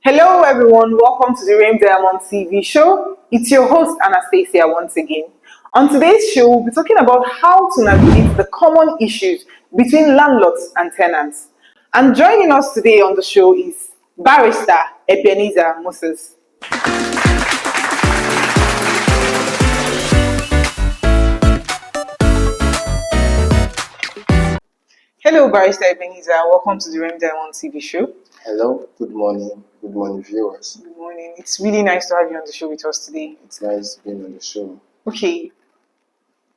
Hello, everyone. Welcome to the Rain Diamond TV show. It's your host, Anastasia, once again. On today's show, we'll be talking about how to navigate the common issues between landlords and tenants. And joining us today on the show is Barr.Ebenezer Moses. Hello, Barrister Ebenezer. Welcome to the Rain Diamond TV show. Hello, good morning. Good morning, viewers. Good morning. It's really nice to have you on the show with us today. It's nice being on the show. Okay,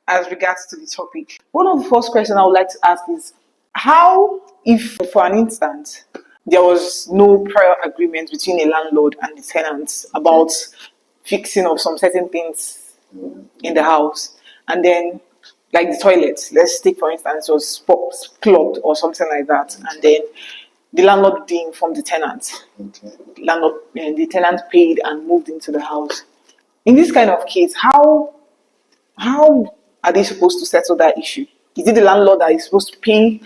as regards to the topic, one of the first questions I would like to ask is how, if for an instant, there was no prior agreement between a landlord and the tenants about fixing of some certain things in the house, and then, like the toilet, let's take for instance, it was clogged or something like that, and then the landlord didn't inform the tenant. Okay. The tenant paid and moved into the house. In this kind of case, how are they supposed to settle that issue? Is it the landlord that is supposed to pay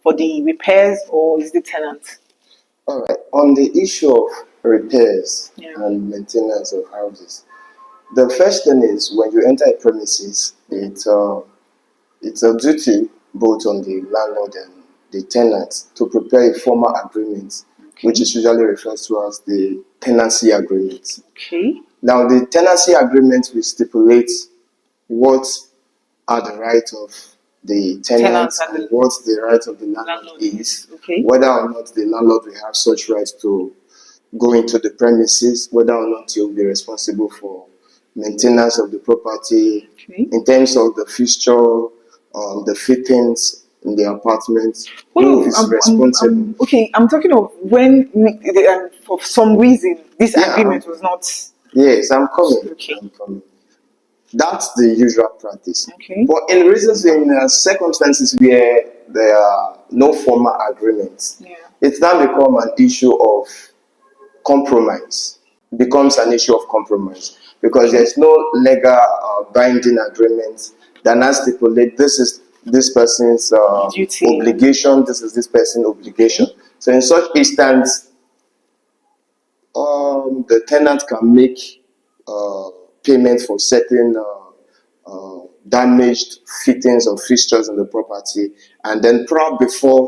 for the repairs, or is it the tenant? All right. On the issue of repairs Yeah. and maintenance of houses, the first thing is when you enter a premises, it's a duty both on the landlord and the tenant to prepare a formal agreement, which is usually referred to as the tenancy agreement. Okay. Now, the tenancy agreement will stipulate what are the rights of the tenant and what the right of the landlord is, Okay. whether or not the landlord will have such rights to go into the premises, whether or not he will be responsible for maintenance of the property, Okay. in terms of the fixture, the fittings in the apartment, who is responsible. I'm talking of when for some reason this agreement was not. Yes, I'm coming. Okay. I'm coming. That's the usual practice. Okay. But in circumstances where there are no formal agreements, it's now become an issue of compromise. Becomes an issue of compromise because there's no legal binding agreement that now stipulate this is this person's obligation, this is this person's obligation. So in such instance, the tenant can make payment for certain damaged fittings or fixtures in the property, and then probably before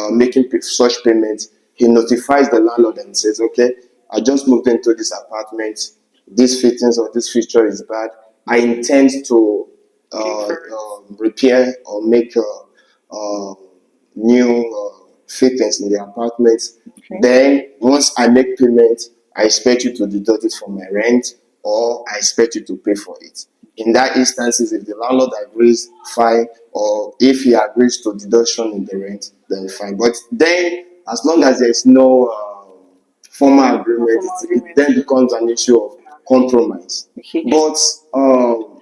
making such payment, he notifies the landlord and says, okay, I just moved into this apartment, this fittings or this fixture is bad, I intend to repair or make new fittings in the apartment. Then once I make payment, I expect you to deduct it from my rent, or I expect you to pay for it. In that instances, if the landlord agrees, fine, or if he agrees to deduction in the rent, then fine. But then, as long as there is no formal agreement, it then becomes an issue of compromise. Okay. But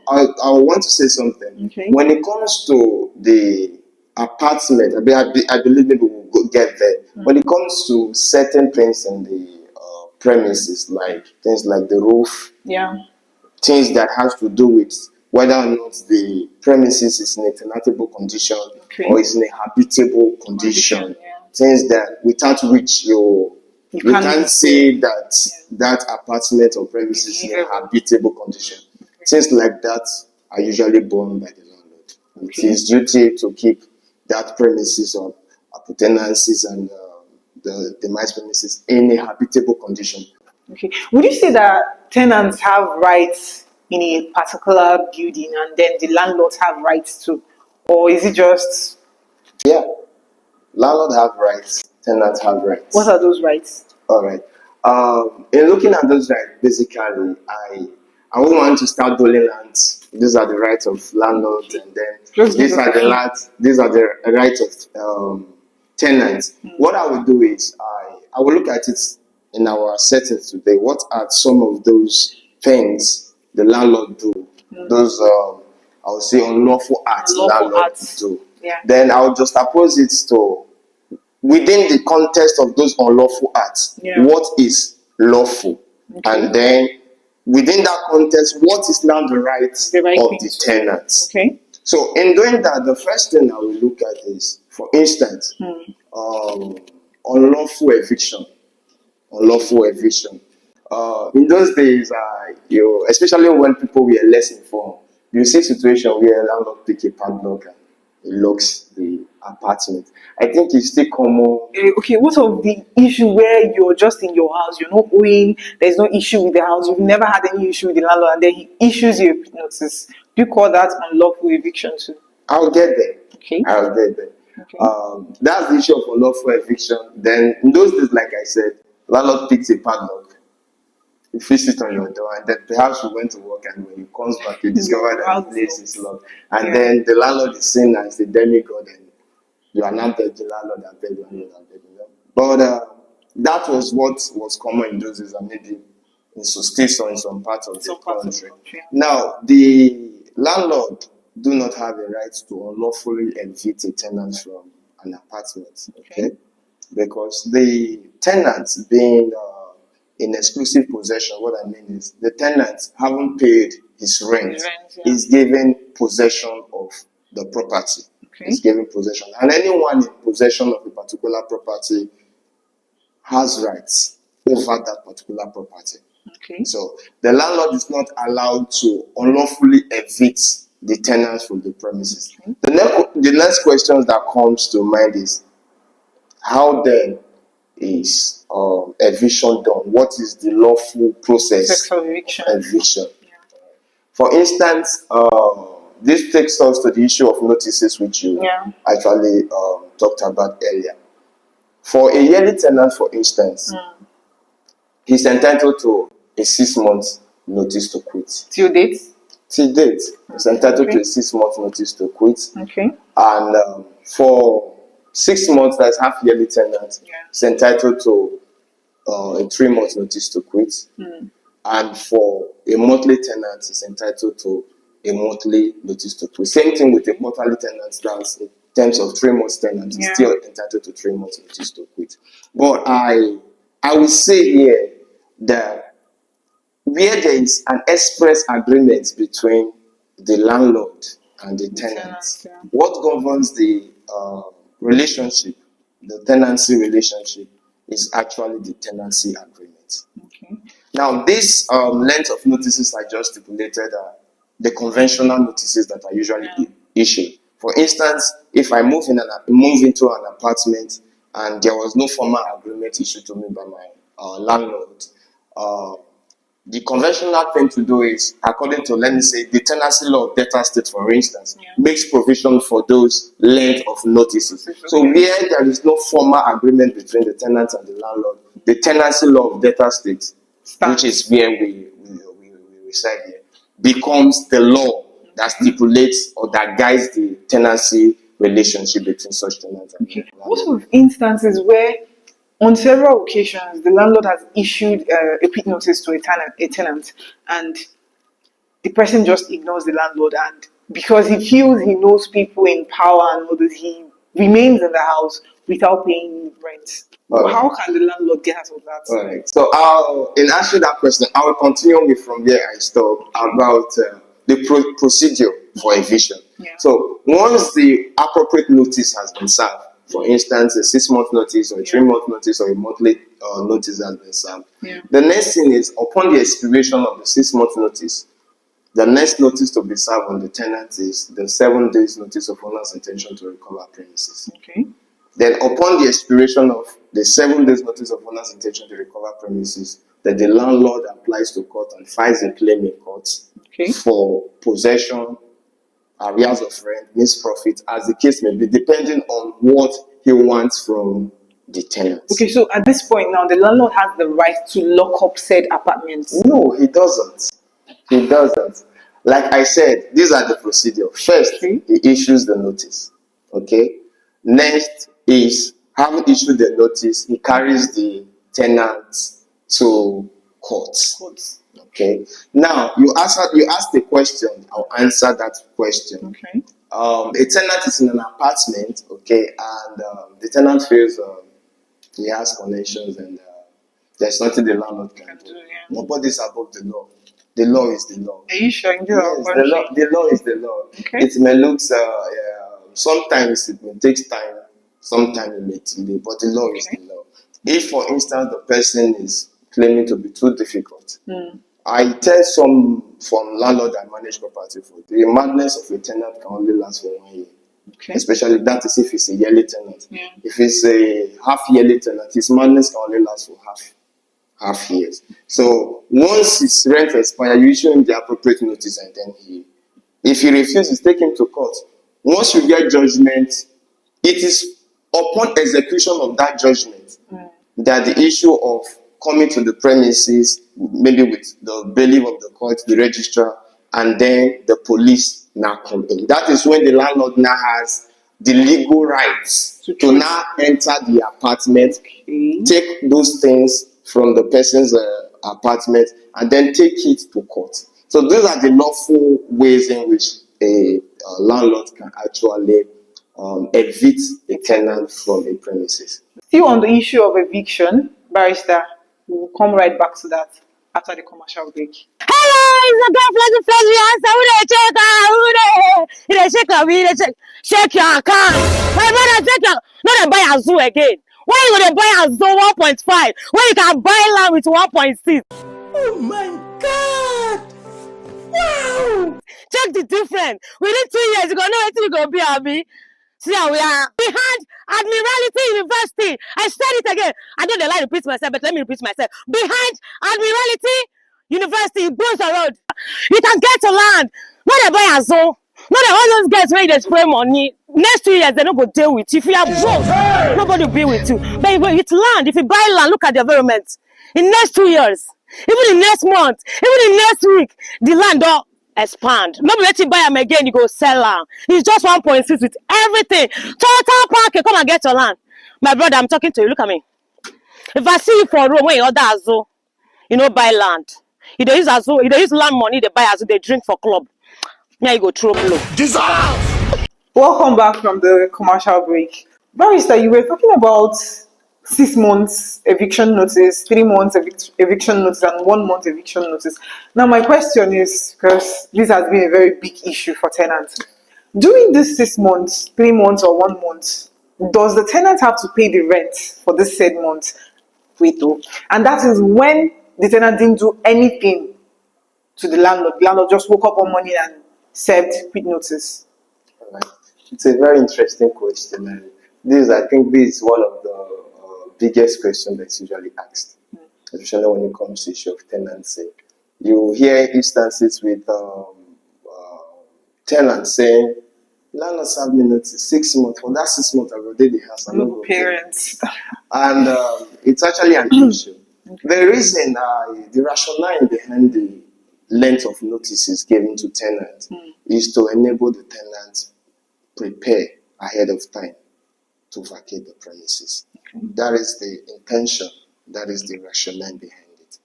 I want to say something. Okay. When it comes to the apartment, I believe maybe we'll get there. When it comes to certain things in the premises, like things like the roof, things that has to do with whether or not the premises is in a tenantable condition or is in a habitable condition. Things that without which you can't say that that apartment or premises is in a habitable condition. Things like that are usually borne by the landlord. It is duty to keep that premises or tenancies and the demise premises in a habitable condition. Okay. Would you say that tenants have rights in a particular building and then the landlords have rights too? Or is it just... Yeah. Landlords have rights, tenants have rights. What are those rights? All right. In looking at those rights, basically, I won't want to start doling out. These are the rights of landlords, and then these are the rights of tenants. What I will do is I will look at it in our settings today. What are some of those things the landlord do? Those I would say unlawful acts landlords do. Then I'll just oppose it to within the context of those unlawful acts. What is lawful? And then within that context, what is now the right of the tenants? Okay. So in doing that, the first thing I will look at is, for instance, unlawful eviction. unlawful eviction. In those days, especially when people were less informed, you see situation where a landlord pick a padlock and he locks the apartment. I think it's still common. Okay, what of the issue where you're just in your house, you're not owing, there's no issue with the house, you've never had any issue with the landlord, and then he issues you a notice? Do you call that unlawful eviction too? I'll get there. Okay. I'll get there. Okay. That's the issue of unlawful eviction. Then, in those days, like I said, landlord picks a padlock, he fixes it on your door, and then perhaps you went to work, and when he comes back, you discover that the place is locked. And then the landlord is seen as the demigod, and you are not the landlord and beg, But that was what was common in those days, and maybe in some states or in some parts of the country. Now, the landlord do not have a right to unlawfully evict a tenant from an apartment, okay? Because the tenant being in exclusive possession, what I mean is the tenant haven't paid his rent, is given possession of the property. Is given possession, and anyone in possession of a particular property has rights over that particular property. So the landlord is not allowed to unlawfully evict the tenants from the premises. The next question that comes to mind is, how then is eviction done? What is the lawful process of eviction? For instance, this takes us to the issue of notices, which you actually talked about earlier. For a yearly tenant, for instance, he's entitled to a 6-month notice to quit. Till date? Till date. He's entitled to a 6-month notice to quit. Okay. And for 6 months, that's half yearly tenant, he's entitled to a 3-month notice to quit. And for a monthly tenant, is entitled to a monthly notice to quit. Same thing with a quarterly tenant. That's in terms of 3 months tenant, is still entitled to 3 months notice to quit. But I will say here that where there is an express agreement between the landlord and the tenant, what governs the relationship, the tenancy relationship, is actually the tenancy agreement. Now, this length of notices I just stipulated are the conventional notices that are usually issued. For instance, if I move into an apartment and there was no formal agreement issued to me by my landlord, the conventional thing to do is, according to, let me say, the tenancy law of Delta State, for instance, makes provision for those length of notices. So where there is no formal agreement between the tenant and the landlord, the tenancy law of Delta State, which is where we reside here, becomes the law that stipulates or that guides the tenancy relationship between such tenants and landlord. What sort of instances where on several occasions the landlord has issued a quit notice to a tenant, and the person just ignores the landlord, and because he feels he knows people in power and others, he remains in the house without paying rent? How can the landlord get out of that? So in answering that question, I will continue from where I stopped about the procedure for eviction. So once the appropriate notice has been served, for instance, a 6-month notice or a 3-month notice or a monthly notice has been served, the next thing is, upon the expiration of the 6-month notice, the next notice to be served on the tenant is the 7 days notice of owner's intention to recover premises. Then upon the expiration of the 7 days notice of owner's intention to recover premises, that the landlord applies to court and files a claim in court for possession, arrears of rent, missed profit, as the case may be, depending on what he wants from the tenant. So at this point now, the landlord has the right to lock up said apartments? No, he doesn't. He doesn't. Like I said, these are the procedure. First, he issues the notice. Next is, having issued the notice, he carries the tenant to court. Now, you asked a question. I'll answer that question. A tenant is in an apartment, and the tenant feels he has connections, and there's nothing the landlord can do. Nobody's above the law. The law is the law. Are you sure? Yes, the law is the law. It may look, sometimes it may take time, sometimes it may delay, but the law is the law. If, for instance, the person is claiming to be too difficult, I tell some from landlord I manage property for, the madness of a tenant can only last for 1 year. Okay. Especially that is if it's a yearly tenant. Yeah. If it's a half-yearly tenant, his madness can only last for half years. So once his rent expires, you issue him the appropriate notice, and then if he refuses, take him to court. Once you get judgment, it is upon execution of that judgment that the issue of coming to the premises, maybe with the bailiff of the court, the registrar, and then the police now come in. That is when the landlord now has the legal rights to now enter the apartment, take those things from the person's apartment, and then take it to court. So those are the lawful ways in which a landlord can actually evict a tenant from a premises. Still on the issue of eviction, Barrister, we'll come right back to that after the commercial break. Hello, it's a girl flashy answer. Who they check? Who they check? Check your account. My brother, check your. No, they buy a zoo again. Why you gonna buy a zoo 1.5 when you can buy land with 1.6? Oh my God! Wow! Check the difference. Within 2 years, you gonna know what you gonna be, Abby. See how we are behind Admiralty University. I said it again. I don't like to repeat myself, but let me repeat myself. Behind Admiralty University, Bronze Road. You can get to land. Not a buy a zone. Not all those guys where they spray money. Next 2 years, they're not going to deal with you. If you are broke, nobody will be with you. But if it's land, if you buy land, look at the environment. In next 2 years, even in next month, even in next week, the land don't expand. Nobody let you buy them again, you go sell land. It's just 1.6 with everything. Total package, come and get your land. My brother, I'm talking to you. Look at me. If I see you for a room when you order a zoo, you know, buy land. You don't use Azu, you don't use land money, they buy Azu, they drink for club. Now you go throw blow. Welcome back from the commercial break. Barrister, you were talking about 6 months eviction notice, 3 months eviction notice, and 1 month eviction notice. Now, my question is, because this has been a very big issue for tenants, during this 6 months, 3 months, or 1 month, does the tenant have to pay the rent for this said month? And that is when the tenant didn't do anything to the landlord. The landlord just woke up one morning and served quit notice. Right. It's a very interesting question, and I think this is one of the biggest questions that's usually asked, especially when it comes to issue of tenancy. You hear instances with tenants saying, "Landlord served me notice 6 months. For that 6 months, I will do the house." No parents. And it's actually an issue. The reason, the rationale behind the length of notices given to tenants is to enable the tenant prepare ahead of time to vacate the premises. That is the intention. That is the rationale behind it.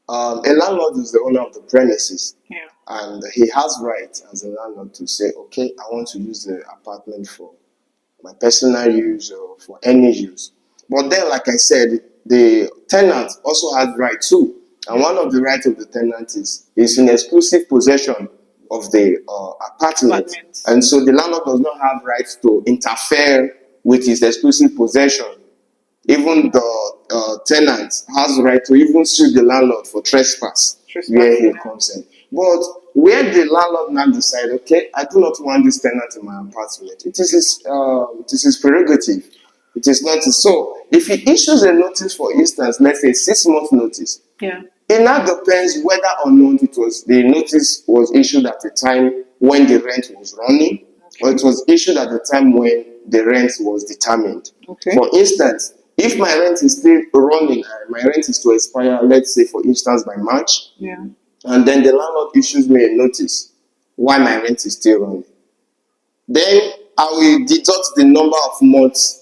A landlord is the owner of the premises, and he has right as a landlord to say, "Okay, I want to use the apartment for my personal use or for any use." But then, like I said, the tenant also has right too. And one of the rights of the tenant is in exclusive possession of the apartment. And so the landlord does not have rights to interfere with his exclusive possession. Even the tenant has the right to even sue the landlord for trespass where he comes in. But where the landlord now decide, "Okay, I do not want this tenant in my apartment," it is his prerogative. It is not so. If he issues a notice, for instance, let's say 6 months notice, it now depends whether or not the notice was issued at a time when the rent was running, or it was issued at the time when the rent was determined. For instance, if my rent is still running, my rent is to expire, let's say, for instance, by March, and then the landlord issues me a notice while my rent is still running, then I will deduct the number of months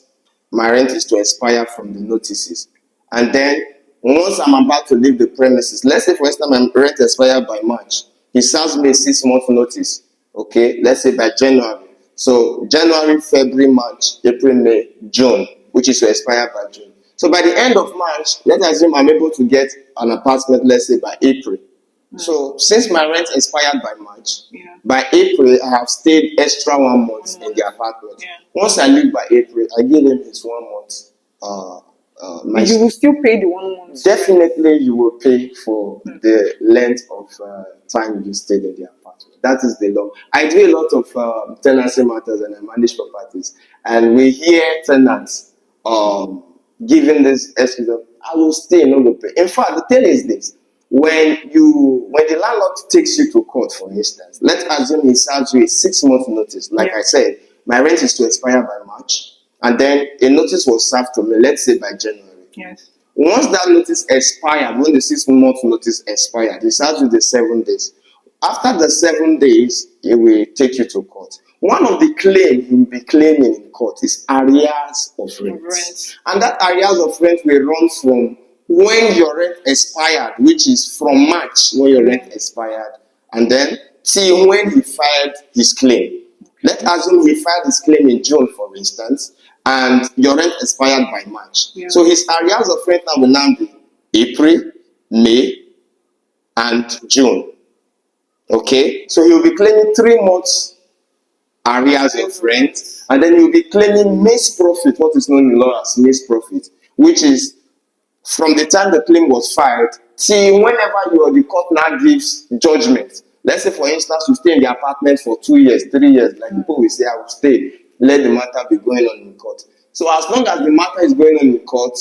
my rent is to expire from the notices. And then once I'm about to leave the premises, let's say for instance my rent expired by March, he serves me a 6 month notice, okay, let's say by January. So January, February, March, April, May, June, which is to expire by June. So by the end of March, let's assume I'm able to get an apartment, let's say by April. So since my rent expired by March, by April I have stayed extra 1 month in the apartment. Once I leave by April, I give him his 1 month you will still pay the 1 month. Definitely, you will pay for the length of time you stayed in the apartment. That is the law. I do a lot of tenancy matters and I manage properties, and we hear tenants giving this excuse of, "I will stay, no go pay." In fact, the thing is this: when the landlord takes you to court, for instance, let's assume he serves you a 6-month notice. Like I said, my rent is to expire by March, and then a notice was served to me, let's say by January. Yes. Once that notice expired, when the 6-month notice expired, he serves you the 7 days. After the 7 days, he will take you to court. One of the claims he will be claiming in court is arrears of rent. And that arrears of rent will run from when your rent expired, which is from March when your rent expired, and then till when he filed his claim. Let's assume he filed his claim in June, for instance, and your rent expired by March. Yeah. So his arrears of rent now will now be April, May, and June. Okay? So he will be claiming 3 months arrears of rent, and then he will be claiming May's profit, what is known in law as May's profit, which is from the time the claim was filed till whenever the court now gives judgment. Let's say, for instance, you stay in the apartment for 2 years, 3 years, like people will say, "I will stay, let the matter be going on in court." So as long as the matter is going on in court,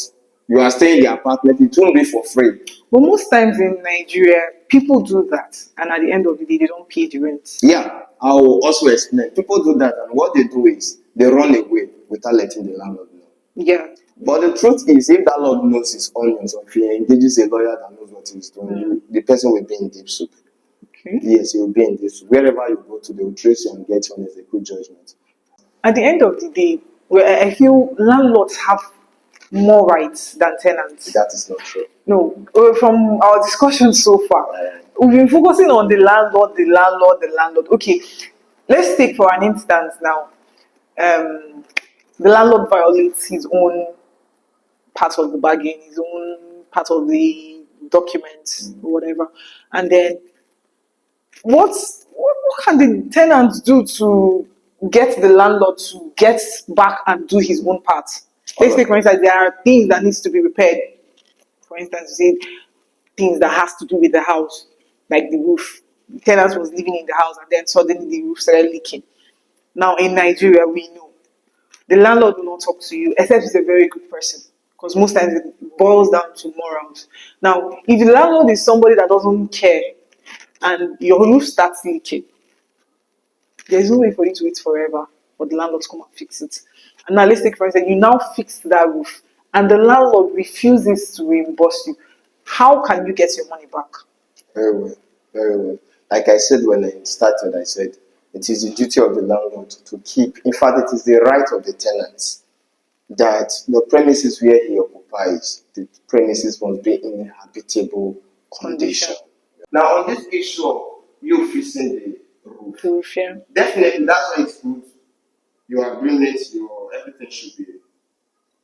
you are staying in the apartment, it won't be for free. But most times in Nigeria, people do that, and at the end of the day, they don't pay the rent. Yeah, I will also explain. People do that, and what they do is they run away without letting the landlord know. Yeah. But the truth is, if that Lord knows his onions, or if he engages a lawyer that knows what he's doing, the person will be in deep soup. Okay. Yes, he will be in deep soup. Wherever you go to, they will trace you and get you on execute judgment. At the end of the day, I feel landlords have more rights than tenants. That is not true. No, from our discussion so far, we've been focusing on the landlord. Okay, let's take for an instance now, the landlord violates his own part of the bargain, his own part of the document, or whatever, and then what can the tenant do to get the landlord to get back and do his own part? Let's take, for instance, there are things that needs to be repaired. For instance, you say things that has to do with the house, like the roof. The tenant was living in the house and then suddenly the roof started leaking. Now in Nigeria, we know the landlord will not talk to you except he's a very good person, because most times it boils down to morals. Now, if the landlord is somebody that doesn't care and your roof starts leaking, there's no way for you to wait forever for the landlord to come and fix it. And now let's take, for instance, you now fix that roof and the landlord refuses to reimburse you. How can you get your money back? Very well, very well. Like I said when I started, I said it is the duty of the landlord to keep. In fact, it is the right of the tenants that the premises where he occupies, the premises must be in habitable condition. Now, on this issue of you fixing the roof, definitely that's why it's good. Your agreements, your everything should be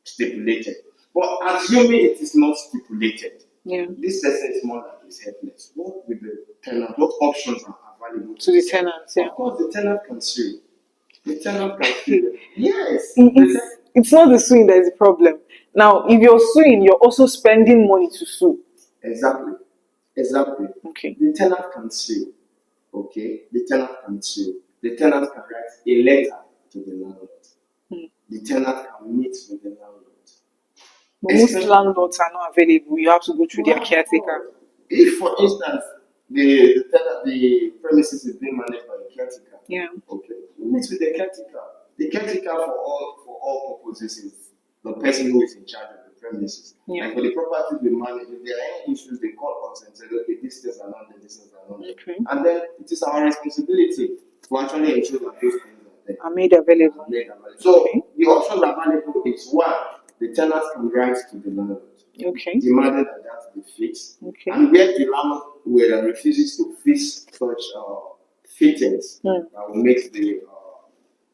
stipulated. But assuming it is not stipulated, this person is more like he's helpless. What with the tenant? What options are available to the tenant? Of course, the tenant can sue. The tenant can sue. Yes. It's not the suing that is the problem. Now, if you're suing, you're also spending money to sue. Exactly. Okay. The tenant can sue. Okay. The tenant can sue. The tenant can write a letter to the landlord. The tenant can meet with the landlord. But most landlords are not available. You have to go through their caretaker. If, for instance, the premises is being managed by the caretaker, okay, you meet with the caretaker. The caretaker for all purposes is the person who is in charge of the premises. Like for the properties we manage, if there are any issues, they call us and say, okay, this is around and this is around. Okay. And then it is our responsibility to actually ensure that those things are made available. So the options available is one, the tenant can write to the landlord, demanding that be fixed. And where the landlord refuses to fix such fittings that will make the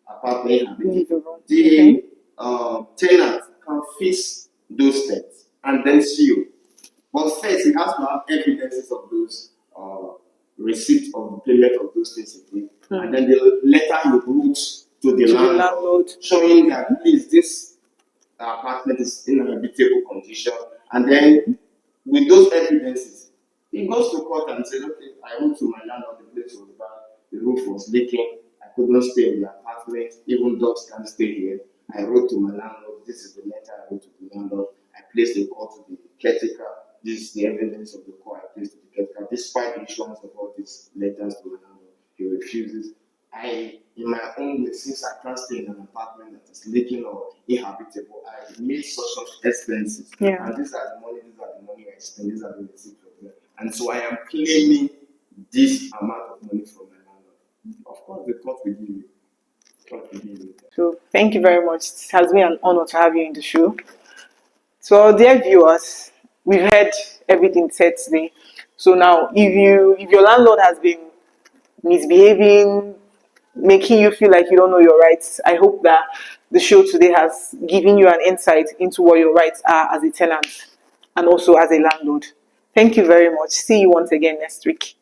apartment habitable, the tenant can fix those things and then sue. But first, he has to have evidences of those receipt of the payment of those things again, and then the letter he wrote to the landlord showing that please this apartment is in a habitable condition, and then with those evidences, he goes to court and says, okay, I went to my landlord, the place was bad, the roof was leaking, I could not stay in the apartment, even dogs can't stay here. I wrote to my landlord, this is the letter I wrote to the landlord, I placed a call to the caretaker, this is the evidence of the call I placed to the caretaker. Despite the issuance of all these letters to my landlord, he refuses. In my own way, since I can't stay in an apartment that is leaking or inhabitable, I made such expenses. Yeah. And these are the money I spend, these are the receipts of them. And so I am claiming this amount of money from my landlord. Of course, the court will give you. So thank you very much. It has been an honor to have you in the show. So dear viewers, we've heard everything said today. So now if your landlord has been misbehaving, making you feel like you don't know your rights, I hope that the show today has given you an insight into what your rights are as a tenant and also as a landlord. Thank you very much. See you once again next week.